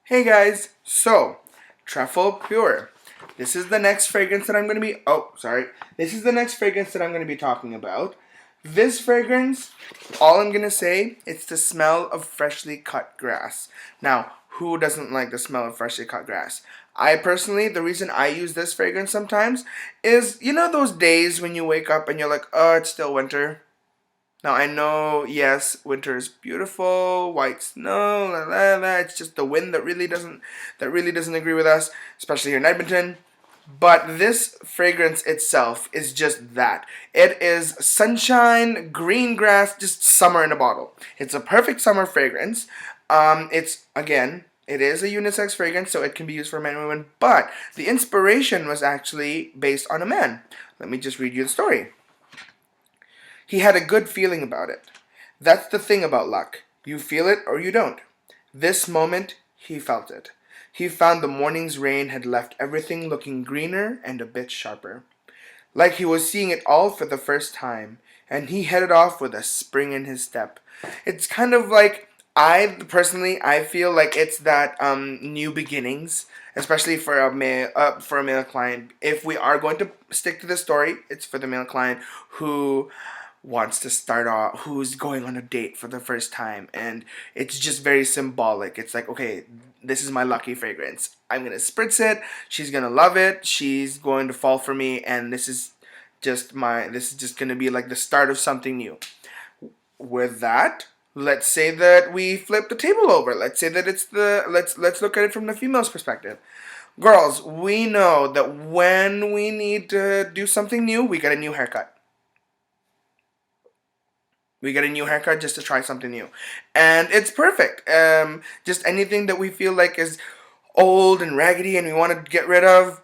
Hey guys, so Trefle Pur. This is the next fragrance that I'm going to be. Oh, sorry. This is the next fragrance that I'm going to be talking about. This fragrance, all I'm going to say, it's the smell of freshly cut grass. Now, who doesn't like the smell of freshly cut grass? I personally, the reason I use this fragrance sometimes is, you know those days when you wake up and you're like, oh, it's still winter? Now I know, yes, winter is beautiful, white snow, la la la. It's just the wind that really doesn't agree with us, especially here in Edmonton. But this fragrance itself is just that. It is sunshine, green grass, just summer in a bottle. It's a perfect summer fragrance. It's again, it is a unisex fragrance, so it can be used for men and women. But the inspiration was actually based on a man. Let me just read you the story. He had a good feeling about it. That's the thing about luck. You feel it or you don't. This moment, he felt it. He found the morning's rain had left everything looking greener and a bit sharper. Like he was seeing it all for the first time, and he headed off with a spring in his step. It's kind of like, I feel like it's that new beginnings, especially for a male client. If we are going to stick to the story, it's for the male client who wants to start off, who's going on a date for the first time, and it's just very symbolic. It's like, okay, this is my lucky fragrance. I'm gonna spritz it. She's gonna love it. She's going to fall for me, and this is just gonna be like the start of something new. With that, let's say that we flip the table over. Let's say that let's look at it from the female's perspective. Girls, we know that when we need to do something new, we get a new haircut. We get a new haircut just to try something new. And it's perfect. Just anything that we feel like is old and raggedy and we want to get rid of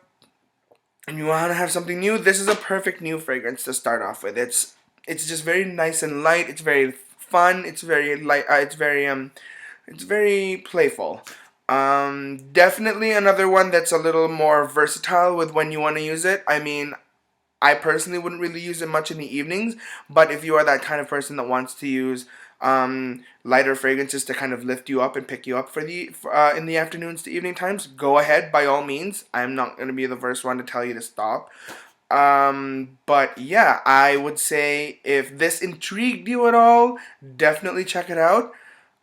and you want to have something new, this is a perfect new fragrance to start off with. It's just very nice and light. It's very fun. It's very light. It's very playful. Definitely another one that's a little more versatile with when you want to use it. I mean, I personally wouldn't really use it much in the evenings, but if you are that kind of person that wants to use lighter fragrances to kind of lift you up and pick you up in the afternoons to evening times, go ahead by all means. I'm not going to be the first one to tell you to stop. But yeah, I would say if this intrigued you at all, definitely check it out.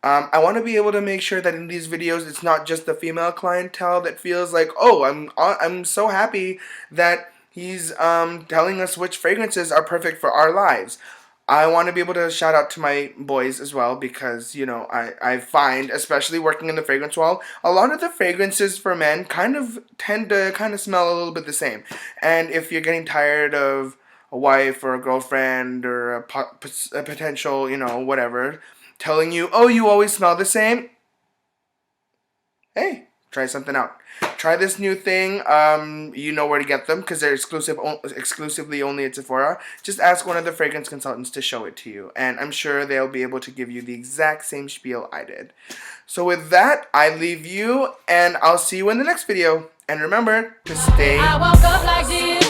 I want to be able to make sure that in these videos, it's not just the female clientele that feels like, oh, I'm so happy that he's telling us which fragrances are perfect for our lives. I want to be able to shout out to my boys as well because, you know, I find, especially working in the fragrance world, a lot of the fragrances for men kind of tend to kind of smell a little bit the same. And if you're getting tired of a wife or a girlfriend or a potential, you know, whatever, telling you, oh, you always smell the same, hey, try something out. Try this new thing. You know where to get them because they're exclusively only at Sephora. Just ask one of the fragrance consultants to show it to you, and I'm sure they'll be able to give you the exact same spiel I did. So with that, I leave you, and I'll see you in the next video. And remember to stay. I woke up like this.